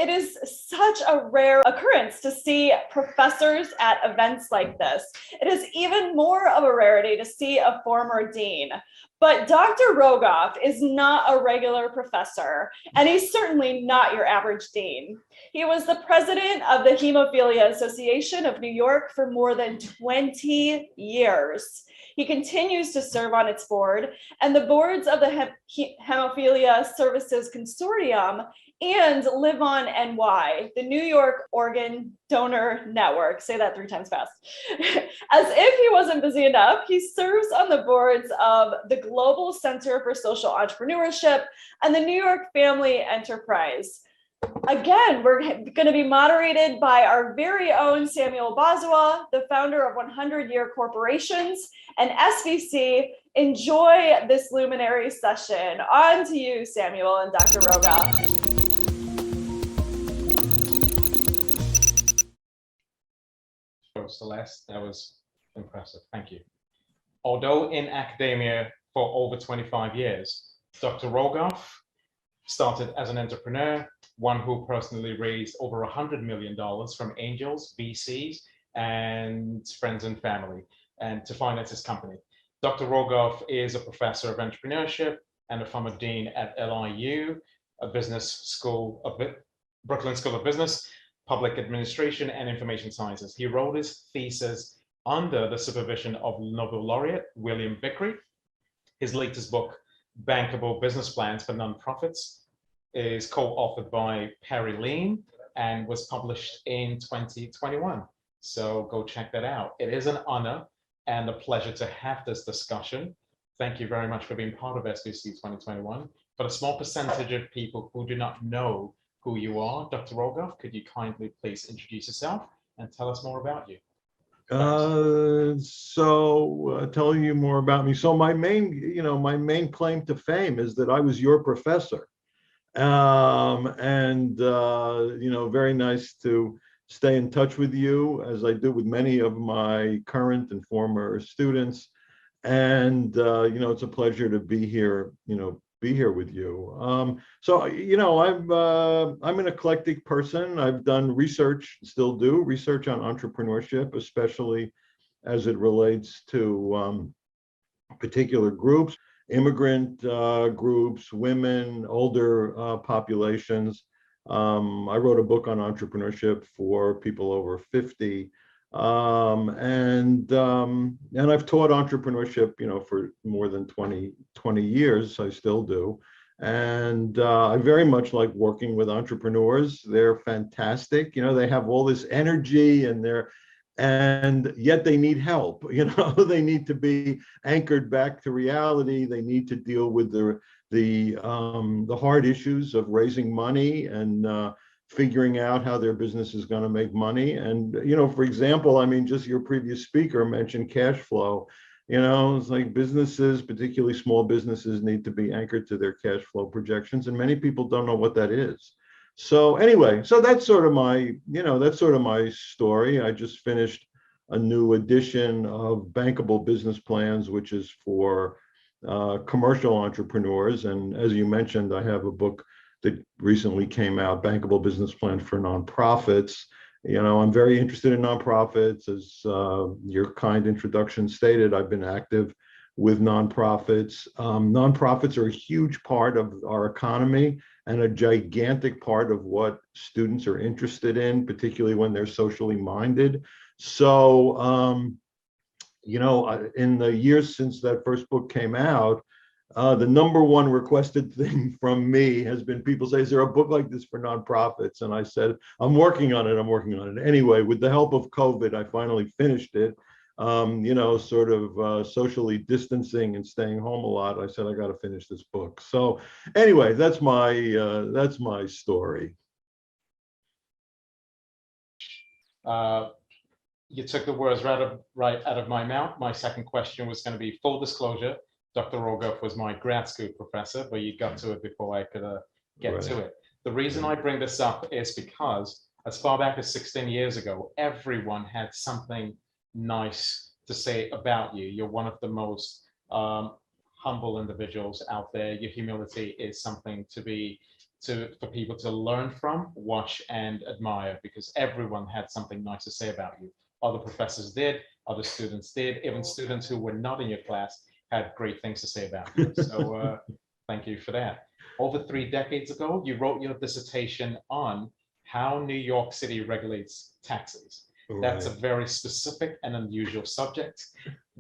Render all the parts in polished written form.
it is such a rare occurrence to see professors at events like this. It is even more of a rarity to see a former dean. But Dr. Rogoff is not a regular professor, and he's certainly not your average dean. He was the president of the Hemophilia Association of New York for more than 20 years. He continues to serve on its board and the boards of the Hemophilia Services Consortium and Live On NY, the New York Organ Donor Network. Say that 3 times fast. As if he wasn't busy enough, he serves on the boards of the Global Center for Social Entrepreneurship and the New York Family Enterprise. Again, we're going to be moderated by our very own Samuel Boswell, the founder of 100 Year Corporations and SVC. Enjoy this luminary session. On to you, Samuel and Dr. Rogoff. Celeste, that was impressive. Thank you. Although in academia for over 25 years, Dr. Rogoff started as an entrepreneur, one who personally raised over $100 million from angels, VCs, and friends and family, and to finance his company. Dr. Rogoff is a professor of entrepreneurship and a former dean at LIU, a business school of Brooklyn School of Business, Public Administration, and Information Sciences. He wrote his thesis under the supervision of Nobel laureate William Vickrey. His latest book, Bankable Business Plans for Nonprofits, is co-authored by Perry Lean and was published in 2021. So go check that out. It is an honor and a pleasure to have this discussion. Thank you very much for being part of SBC 2021. For a small percentage of people who do not know who you are, Dr. Rogoff, could you kindly please introduce yourself and tell us more about you? Telling you more about me. So my main claim to fame is that I was your professor. Very nice to stay in touch with you, as I do with many of my current and former students. And it's a pleasure to be here, with you. I'm an eclectic person. I've done research, still do research on entrepreneurship, especially as it relates to particular groups, immigrant groups, women, older populations. I wrote a book on entrepreneurship for people over 50. And I've taught entrepreneurship, for more than 20 years. I still do. And I very much like working with entrepreneurs. They're fantastic. They have all this energy and yet they need help. They need to be anchored back to reality. They need to deal with the hard issues of raising money and figuring out how their business is going to make money. And, for example, just your previous speaker mentioned cash flow. It's like businesses, particularly small businesses, need to be anchored to their cash flow projections. And many people don't know what that is. So anyway, that's sort of my story. I just finished a new edition of Bankable Business Plans, which is for commercial entrepreneurs. And as you mentioned, I have a book that recently came out, Bankable Business Plan for Nonprofits. I'm very interested in nonprofits. As your kind introduction stated, I've been active with nonprofits. Nonprofits are a huge part of our economy and a gigantic part of what students are interested in, particularly when they're socially minded. So, in the years since that first book came out, the number one requested thing from me has been people say, is there a book like this for nonprofits? And I said, I'm working on it. Anyway, with the help of COVID, I finally finished it. Socially distancing and staying home a lot. I said, I got to finish this book. So anyway, that's my story. You took the words right out of my mouth. My second question was going to be full disclosure. Dr. Rogoff was my grad school professor, but you got to it before I could get to it. The reason I bring this up is because as far back as 16 years ago, everyone had something nice to say about you. You're one of the most humble individuals out there. Your humility is something to be for people to learn from, watch, and admire, because everyone had something nice to say about you. Other professors did, other students did, even students who were not in your class had great things to say about you. So thank you for that. Over 3 decades ago, you wrote your dissertation on how New York City regulates taxes. That's a very specific and unusual subject.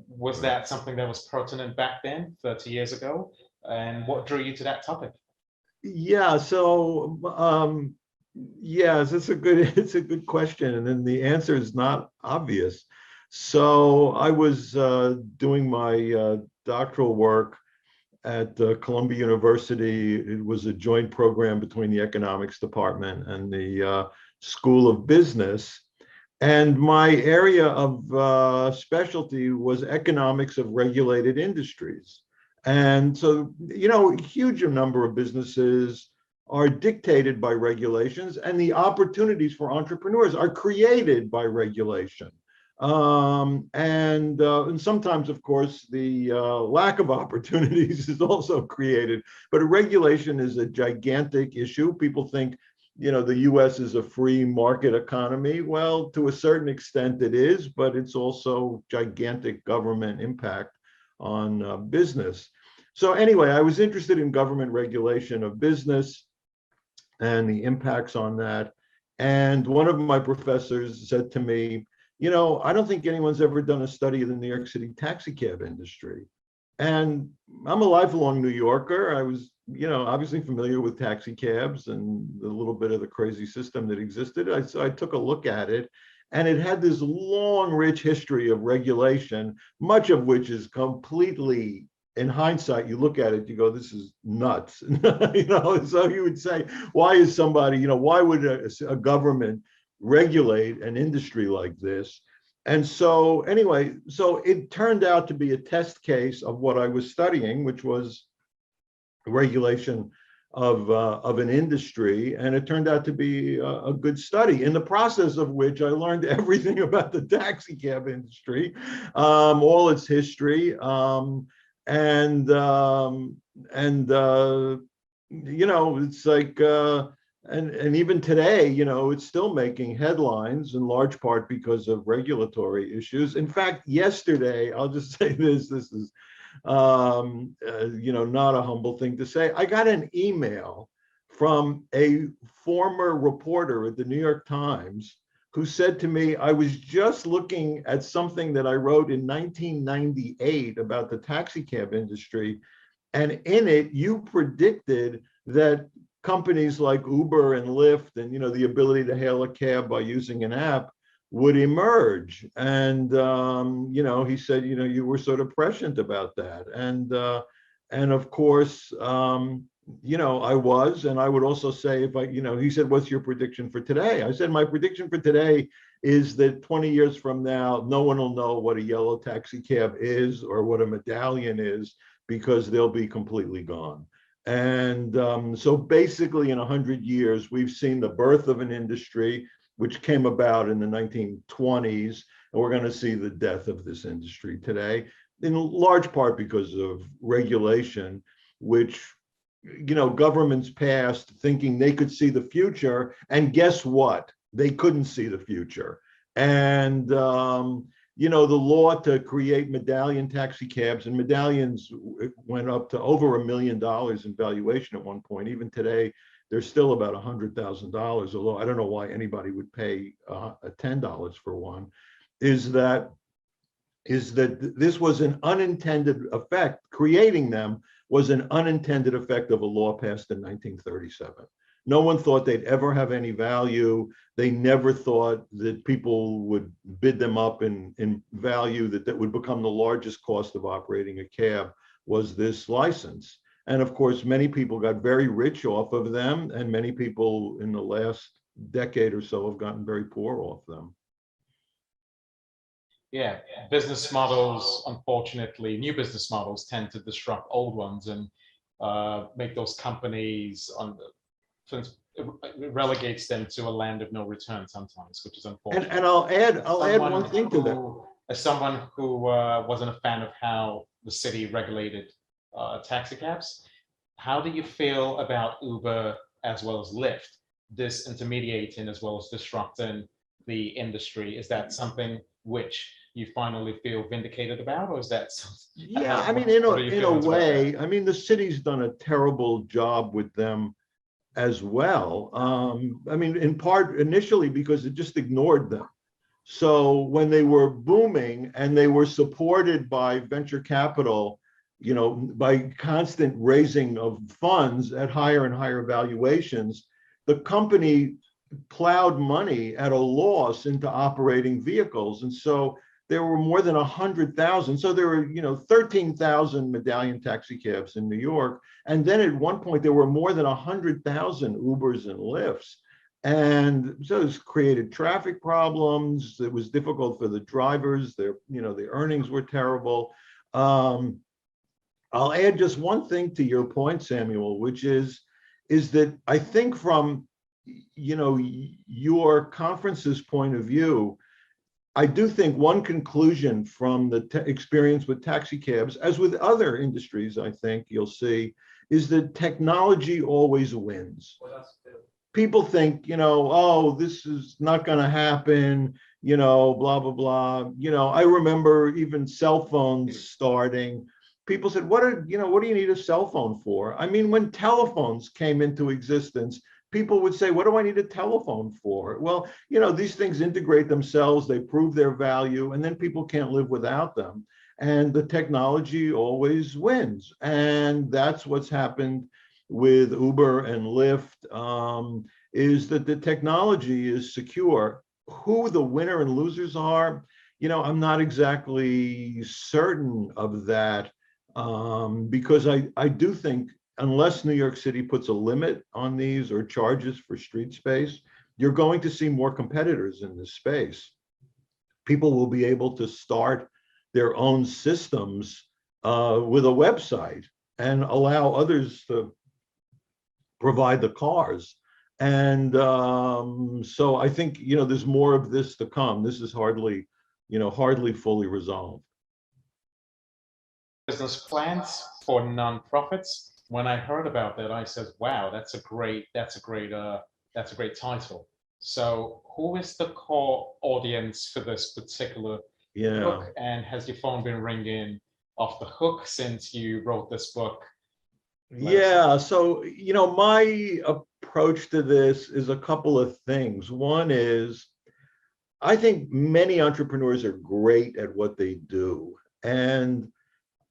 Was that something that was pertinent back then, 30 years ago? And what drew you to that topic? Yeah, so yes, it's a good question, and then the answer is not obvious. So I was doing my doctoral work at Columbia University. It was a joint program between the economics department and the School of Business. And my area of specialty was economics of regulated industries. And so, a huge number of businesses are dictated by regulations, and the opportunities for entrepreneurs are created by regulation. And sometimes, of course, the lack of opportunities is also created. But regulation is a gigantic issue. People think, the US is a free market economy. Well, to a certain extent it is, but it's also gigantic government impact on business. So anyway, I was interested in government regulation of business and the impacts on that. And one of my professors said to me, I don't think anyone's ever done a study of the New York City taxi cab industry. And I'm a lifelong New Yorker. I was, obviously familiar with taxi cabs and a little bit of the crazy system that existed. So I took a look at it, and it had this long, rich history of regulation, much of which is completely, in hindsight, you look at it, you go, this is nuts. So you would say, why is somebody, why would a government regulate an industry like this? And so anyway, so it turned out to be a test case of what I was studying, which was regulation of an industry, and it turned out to be a good study, in the process of which I learned everything about the taxi cab industry, all its history, and it's like, and even today, it's still making headlines in large part because of regulatory issues. In fact, yesterday, I'll just say this is, not a humble thing to say. I got an email from a former reporter at the New York Times who said to me, I was just looking at something that I wrote in 1998 about the taxi cab industry. And in it, you predicted that companies like Uber and Lyft and, the ability to hail a cab by using an app would emerge. And, he said, you were sort of prescient about that. And of course, I was, and I would also say, he said, what's your prediction for today? I said, my prediction for today is that 20 years from now, no one will know what a yellow taxi cab is or what a medallion is, because they'll be completely gone. And so basically in 100 years, we've seen the birth of an industry which came about in the 1920s, and we're going to see the death of this industry today, in large part because of regulation, which, governments passed thinking they could see the future, and guess what? They couldn't see the future. And the law to create medallion taxi cabs, and medallions went up to over $1 million in valuation at one point. Even today, they're still about $100,000, although I don't know why anybody would pay $10 for one, is that this was an unintended effect. Creating them was an unintended effect of a law passed in 1937. No one thought they'd ever have any value. They never thought that people would bid them up in value, that would become the largest cost of operating a cab was this license. And of course, many people got very rich off of them, and many people in the last decade or so have gotten very poor off them. Yeah, business models, unfortunately, new business models tend to disrupt old ones and make those companies it relegates them to a land of no return sometimes, which is unfortunate. And I'll add one thing to that. As someone who wasn't a fan of how the city regulated taxi cabs, how do you feel about Uber as well as Lyft, disintermediating as well as disrupting the industry? Is that something which you finally feel vindicated about, or is that Yeah, I mean, what are your in a feelings about that? way, I mean, the city's done a terrible job with them as well. I mean, in part initially because it just ignored them. So when they were booming and they were supported by venture capital, by constant raising of funds at higher and higher valuations, the company plowed money at a loss into operating vehicles. And so there were more than 100,000. So there were, 13,000 medallion taxi cabs in New York. And then at one point, there were more than 100,000 Ubers and Lyfts. And so it's created traffic problems. It was difficult for the drivers. The earnings were terrible. I'll add just one thing to your point, Samuel, which is that I think from your conference's point of view, I do think one conclusion from the experience with taxi cabs, as with other industries, I think you'll see, is that technology always wins. People think, oh, this is not going to happen, blah, blah, blah. I remember even cell phones starting. People said, what do you need a cell phone for? I mean, when telephones came into existence, people would say, what do I need a telephone for? Well, these things integrate themselves, they prove their value, and then people can't live without them. And the technology always wins. And that's what's happened with Uber and Lyft, is that the technology is secure. Who the winner and losers are, I'm not exactly certain of that, because I do think unless New York City puts a limit on these or charges for street space, you're going to see more competitors in this space. People will be able to start their own systems with a website and allow others to provide the cars. And so I think, there's more of this to come. This is hardly fully resolved. Business plans for nonprofits. When I heard about that, I said, "Wow, that's a great title." So, who is the core audience for this particular book? And has your phone been ringing off the hook since you wrote this book? Yeah. So, my approach to this is a couple of things. One is, I think many entrepreneurs are great at what they do, and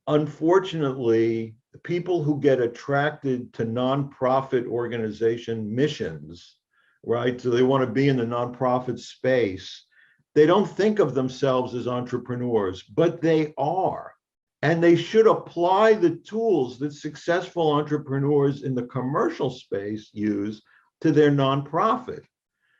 unfortunately, the people who get attracted to nonprofit organization missions, right? So they want to be in the nonprofit space. They don't think of themselves as entrepreneurs, but they are. And they should apply the tools that successful entrepreneurs in the commercial space use to their nonprofit.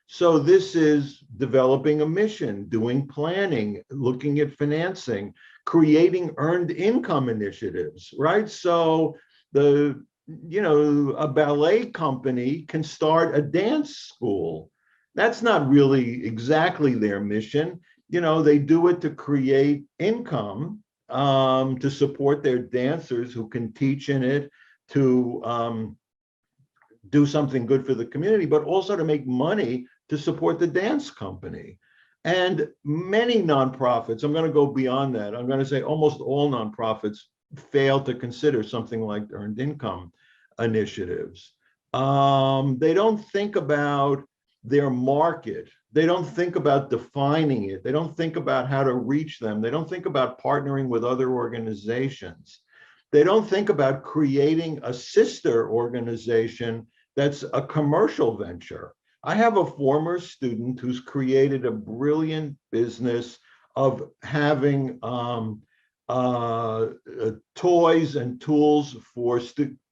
So this is developing a mission, doing planning, looking at financing, creating earned income initiatives, right? So a ballet company can start a dance school. That's not really exactly their mission. They do it to create income, to support their dancers who can teach in it, to do something good for the community, but also to make money to support the dance company. And many nonprofits, I'm going to go beyond that. I'm going to say almost all nonprofits fail to consider something like earned income initiatives. They don't think about their market. They don't think about defining it. They don't think about how to reach them. They don't think about partnering with other organizations. They don't think about creating a sister organization that's a commercial venture. I have a former student who's created a brilliant business of having toys and tools for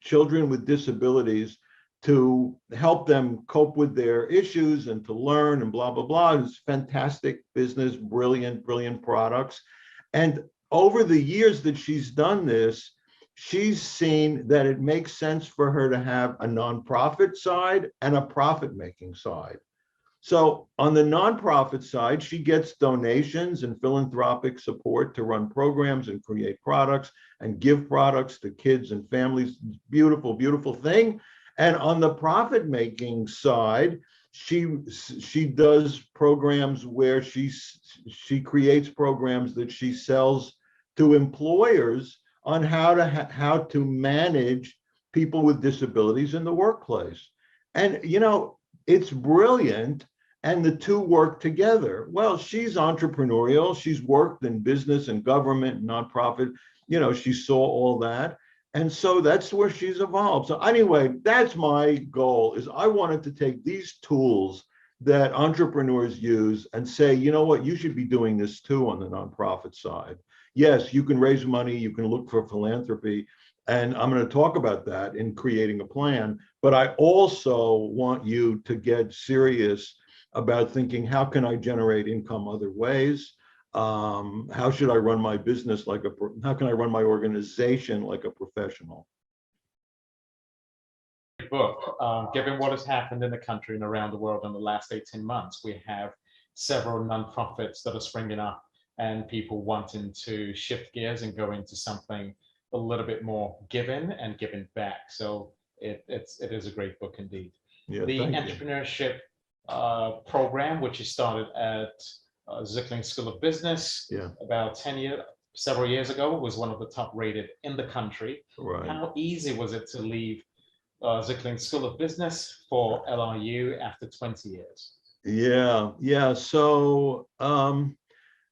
children with disabilities to help them cope with their issues and to learn and blah, blah, blah. It's fantastic business, brilliant, brilliant products. And over the years that she's done this, she's seen that it makes sense for her to have a nonprofit side and a profit-making side. So on the nonprofit side, she gets donations and philanthropic support to run programs and create products and give products to kids and families. Beautiful, beautiful thing. And on the profit making side, she does programs where she creates programs that she sells to employers on how to manage people with disabilities in the workplace. And it's brilliant, and the two work together. Well, she's entrepreneurial. She's worked in business and government, nonprofit. She saw all that. And so that's where she's evolved. So anyway, that's my goal, is I wanted to take these tools that entrepreneurs use and say, you know what, you should be doing this too on the nonprofit side. Yes, you can raise money, you can look for philanthropy, and I'm going to talk about that in creating a plan. But I also want you to get serious about thinking, how can I generate income other ways? How should I run my business how can I run my organization like a professional? Book. Given what has happened in the country and around the world in the last 18 months, we have several nonprofits that are springing up and people wanting to shift gears and go into something a little bit more giving and giving back. So it is a great book indeed. Yeah, The thank you. entrepreneurship program, which is started at Zicklin School of Business about several years ago, was one of the top rated in the country. Right. How easy was it to leave Zicklin School of Business for LRU after 20 years? Yeah. So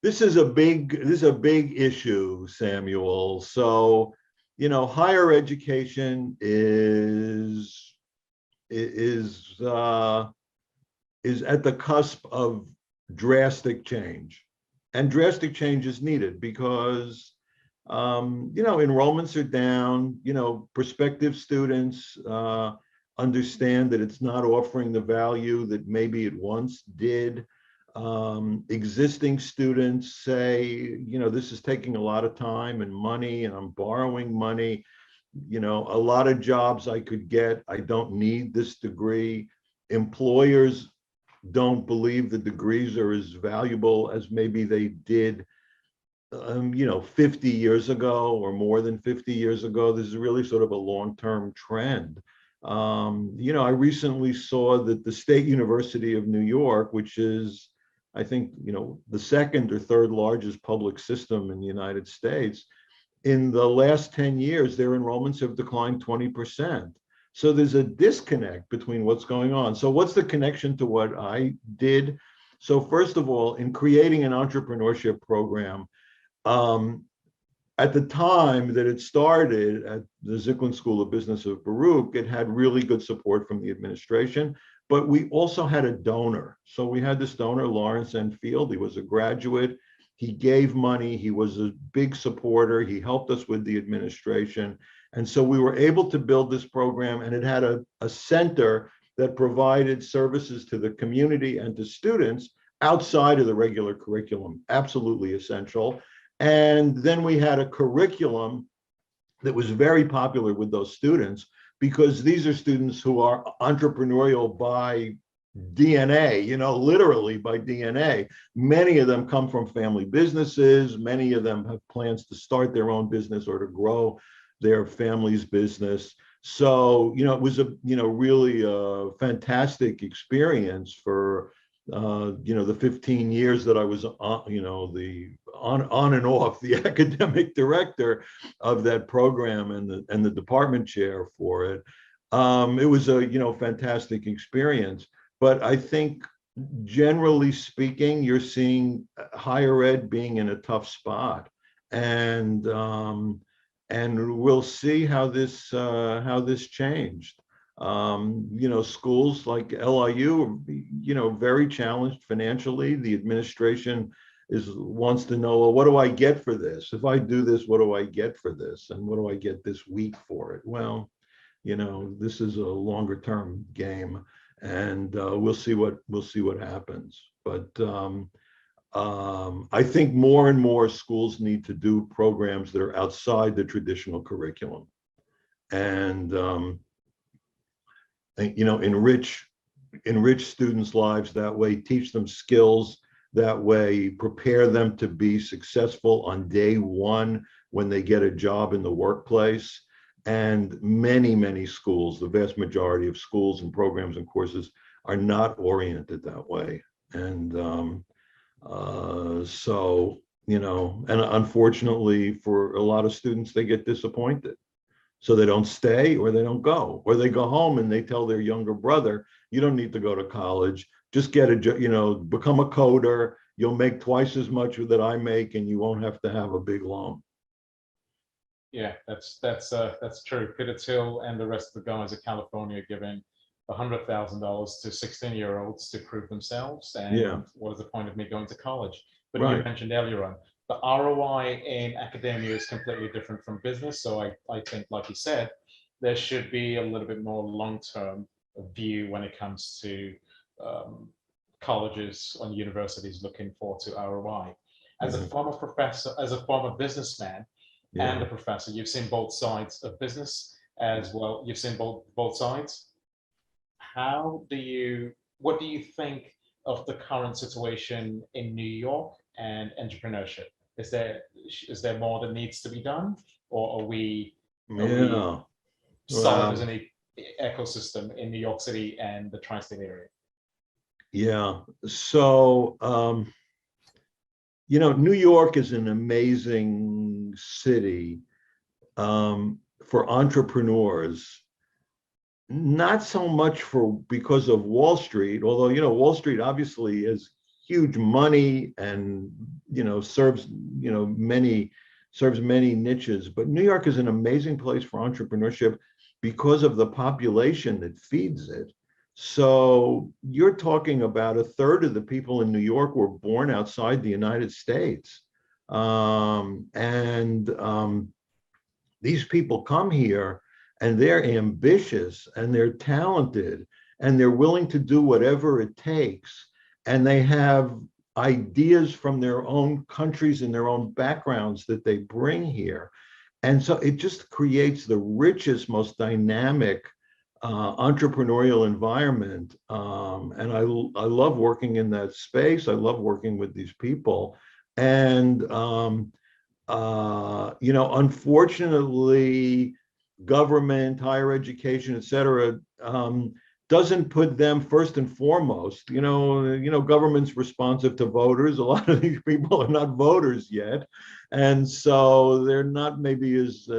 this is a big issue, Samuel. So higher education is at the cusp of drastic change, and drastic change is needed because enrollments are down. Prospective students understand that it's not offering the value that maybe it once did. Existing students say, this is taking a lot of time and money, and I'm borrowing money. A lot of jobs I could get, I don't need this degree. Employers don't believe the degrees are as valuable as maybe they did 50 years ago or more than 50 years ago. This is really sort of a long-term trend. I recently saw that the State University of New York, which is, I think, the second or third largest public system in the United States, in the last 10 years, their enrollments have declined 20%. So there's a disconnect between what's going on. So what's the connection to what I did? So first of all, in creating an entrepreneurship program, at the time that it started at the Zicklin School of Business of Baruch, it had really good support from the administration, but we also had a donor. So we had this donor, Lawrence Enfield. He was a graduate. He gave money. He was a big supporter. He helped us with the administration. And so we were able to build this program, and it had a center that provided services to the community and to students outside of the regular curriculum, absolutely essential. And then we had a curriculum that was very popular with those students, because these are students who are entrepreneurial by DNA, literally by DNA. Many of them come from family businesses. Many of them have plans to start their own business or to grow their family's business. So, it was really a fantastic experience for the 15 years that I was on and off the academic director of that program and the department chair for it. It was a fantastic experience. But I think, generally speaking, you're seeing higher ed being in a tough spot, and we'll see how this changed. Schools like LIU are, very challenged financially. The administration wants to know, well, what do I get for this? If I do this, what do I get for this? And what do I get this week for it? Well, this is a longer term game, and we'll see what happens. But I think more and more schools need to do programs that are outside the traditional curriculum, and enrich students' lives that way, teach them skills that way, prepare them to be successful on day one when they get a job in the workplace. And many, many schools, the vast majority of schools and programs and courses are not oriented that way. And so, and unfortunately for a lot of students, they get disappointed. So they don't stay or they don't go, or they go home and they tell their younger brother, you don't need to go to college, just get a job, become a coder, you'll make twice as much that I make and you won't have to have a big loan. Yeah, that's true. Peter Thiel and the rest of the guys at California giving $100,000 to 16-year-olds to prove themselves. And Yeah. what is the point of me going to college? But Right. you mentioned earlier on, the ROI in academia is completely different from business. So I think, like you said, there should be a little bit more long-term view when it comes to colleges and universities looking forward to ROI. As a former professor, as a former businessman, and a professor, you've seen both sides of business as well. You've seen both sides. What do you think of the current situation in New York and entrepreneurship? Is there more that needs to be done, or are we Yeah. solid as Well, an ecosystem in New York City and the tri-state area? yeah. So, New York is an amazing city for entrepreneurs, not so much because of Wall Street, although, Wall Street obviously has huge money and, serves many niches, but New York is an amazing place for entrepreneurship because of the population that feeds it. So you're talking about a third of the people in New York were born outside the United States. And these people come here and they're ambitious and they're talented and they're willing to do whatever it takes. And they have ideas from their own countries and their own backgrounds that they bring here. And so it just creates the richest, most dynamic entrepreneurial environment. And I love working in that space. I love working with these people. And, unfortunately, government, higher education, et cetera, doesn't put them first and foremost. Government's responsive to voters. A lot of these people are not voters yet. And so they're not maybe as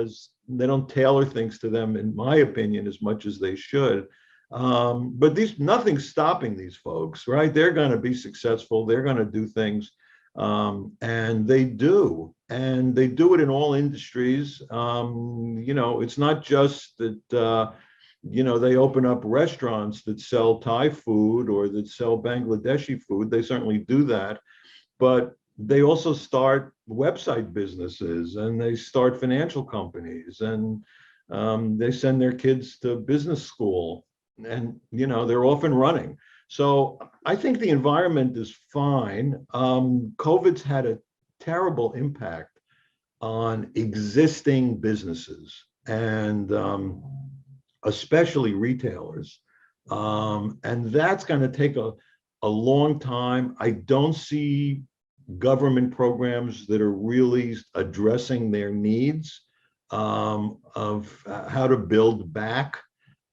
they don't tailor things to them, in my opinion, as much as they should. But nothing's stopping these folks, right? They're going to be successful. They're going to do things. And they do it in all industries. It's not just that, they open up restaurants that sell Thai food or that sell Bangladeshi food. They certainly do that, but they also start website businesses and they start financial companies and they send their kids to business school and, they're off and running. So I think the environment is fine. COVID's had a terrible impact on existing businesses and especially retailers. And that's going to take a long time. I don't see government programs that are really addressing their needs of how to build back.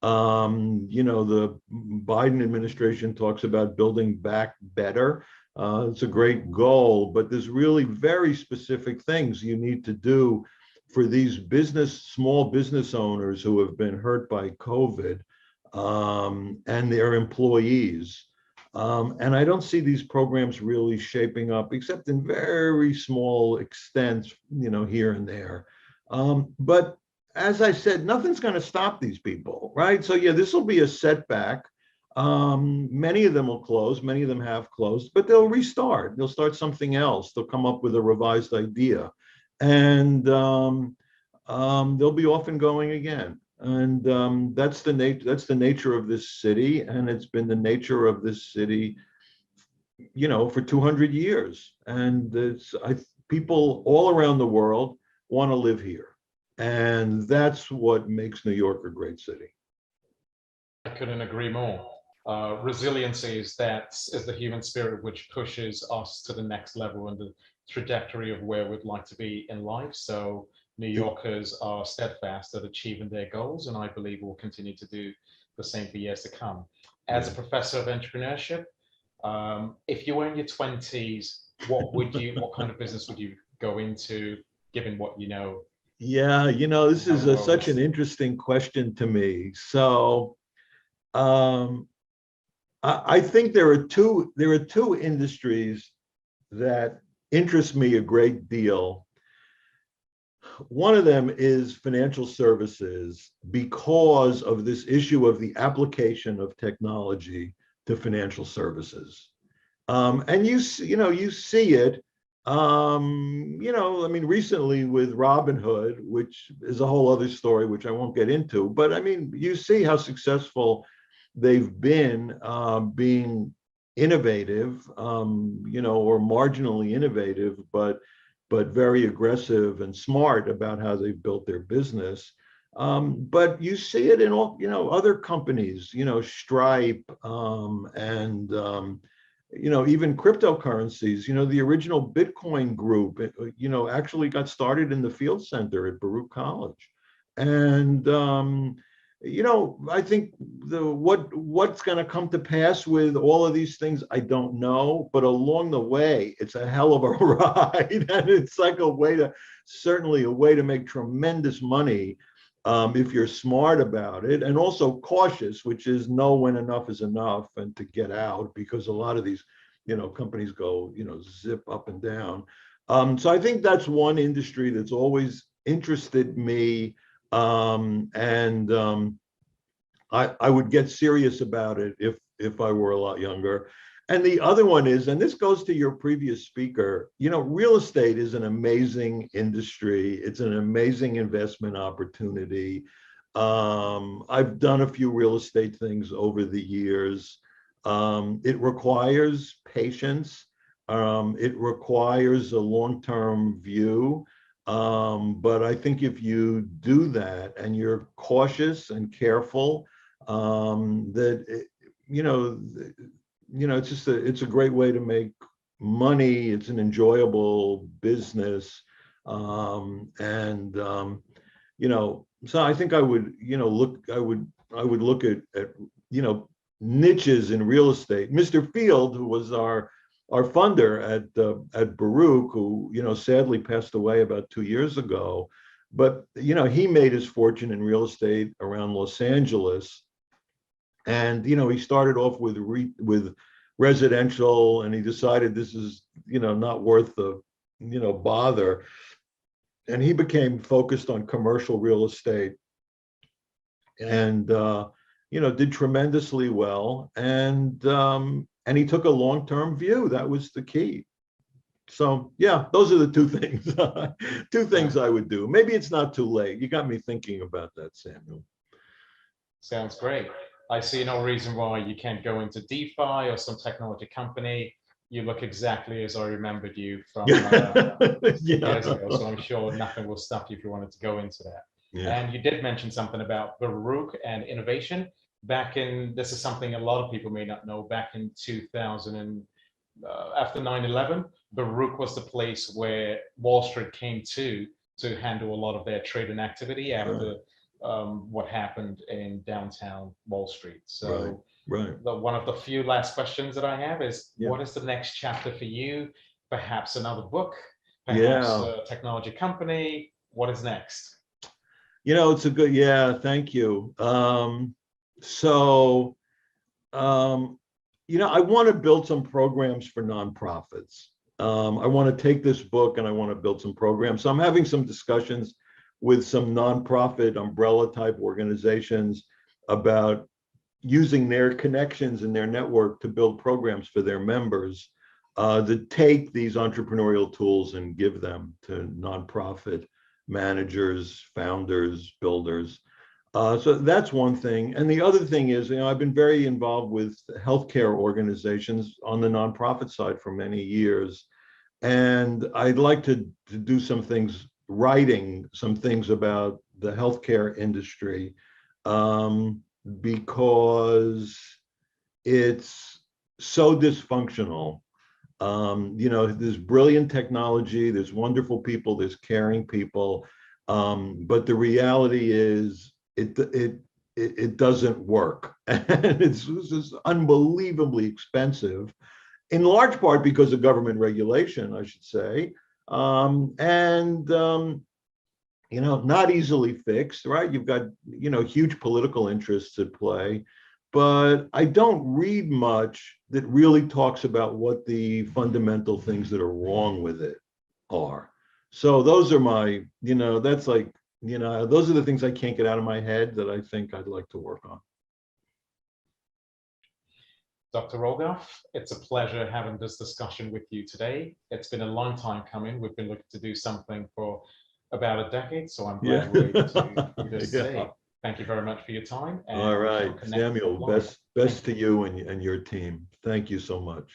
The Biden administration talks about building back better. It's a great goal, but there's really very specific things you need to do for these small business owners who have been hurt by COVID and their employees. And I don't see these programs really shaping up, except in very small extents, here and there. But as I said, nothing's going to stop these people, right? So yeah, this will be a setback. Many of them will close, many of them have closed, but they'll restart. They'll start something else. They'll come up with a revised idea, and they'll be off and going again. And that's the nature of this city, and it's been the nature of this city, for 200 years. And people all around the world want to live here. And that's what makes New York a great city. I couldn't agree more. Resiliency is the human spirit which pushes us to the next level and the trajectory of where we'd like to be in life. So New Yorkers are steadfast at achieving their goals, and I believe will continue to do the same for years to come. As a professor of entrepreneurship, if you were in your 20s, what kind of business would you go into, given what you know? Yeah, this is such an interesting question to me. So, I think there are two industries that interest me a great deal. One of them is financial services because of this issue of the application of technology to financial services. And you see it, I mean, recently with Robinhood, which is a whole other story, which I won't get into, but I mean, you see how successful they've been being innovative, or marginally innovative, but very aggressive and smart about how they've built their business. But you see it in all, other companies, Stripe, and even cryptocurrencies. The original Bitcoin group, actually got started in the field center at Baruch College. And I think what's going to come to pass with all of these things, I don't know. But along the way, it's a hell of a ride, and it's like certainly a way to make tremendous money if you're smart about it, and also cautious, which is know when enough is enough and to get out, because a lot of these, companies go, zip up and down. So I think that's one industry that's always interested me. And I would get serious about it if I were a lot younger. And the other one is, and this goes to your previous speaker, real estate is an amazing industry. It's an amazing investment opportunity. I've done a few real estate things over the years. It requires patience. It requires a long-term view. But I think if you do that and you're cautious and careful, it's a great way to make money. It's an enjoyable business. So I think I would look at niches in real estate. Mr. Field, who was our funder at Baruch, who sadly passed away about 2 years ago, but he made his fortune in real estate around Los Angeles, and he started off with residential, and he decided this is not worth the bother, and he became focused on commercial real estate, and did tremendously well, and he took a long-term view. That was the key. So yeah, those are the two things I would do. Maybe it's not too late. You got me thinking about that, Samuel. Sounds great. I see no reason why you can't go into DeFi or some technology company. You look exactly as I remembered you from years ago. So I'm sure nothing will stop you if you wanted to go into that. Yeah. And you did mention something about Baruch and innovation. This is something a lot of people may not know, back in 2000 and after 9/11, Baruch was the place where Wall Street came to handle a lot of their trading activity after what happened in downtown Wall Street. So one of the few last questions that I have is, what is the next chapter for you? Perhaps another book, perhaps a technology company. What is next? It's a good, thank you. I want to build some programs for nonprofits. I want to take this book and I want to build some programs. So I'm having some discussions with some nonprofit umbrella type organizations about using their connections and their network to build programs for their members that take these entrepreneurial tools and give them to nonprofit managers, founders, builders. So that's one thing. And the other thing is, I've been very involved with healthcare organizations on the nonprofit side for many years. And I'd like to do some things, writing some things about the healthcare industry, because it's so dysfunctional. There's brilliant technology, there's wonderful people, there's caring people. But the reality is it doesn't work. And it's just unbelievably expensive, in large part because of government regulation, I should say. Not easily fixed, right? You've got, huge political interests at play, but I don't read much that really talks about what the fundamental things that are wrong with it are. So those are my, that's like, those are the things I can't get out of my head that I think I'd like to work on. Dr. Rogoff, it's a pleasure having this discussion with you today. It's been a long time coming. We've been looking to do something for about a decade, so I'm glad we're able to do this today. Thank you very much for your time. All right, Samuel, best to you and your team. Thank you so much.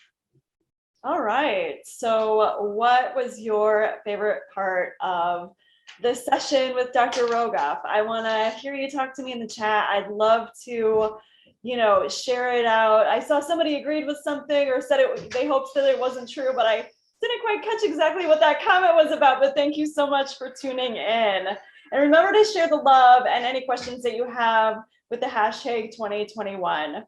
All right. So what was your favorite part of this session with Dr. Rogoff? I want to hear you talk to me in the chat. I'd love to, share it out. I saw somebody agreed with something or said they hoped that it wasn't true, but I didn't quite catch exactly what that comment was about. But thank you so much for tuning in. And remember to share the love and any questions that you have with the hashtag 2021.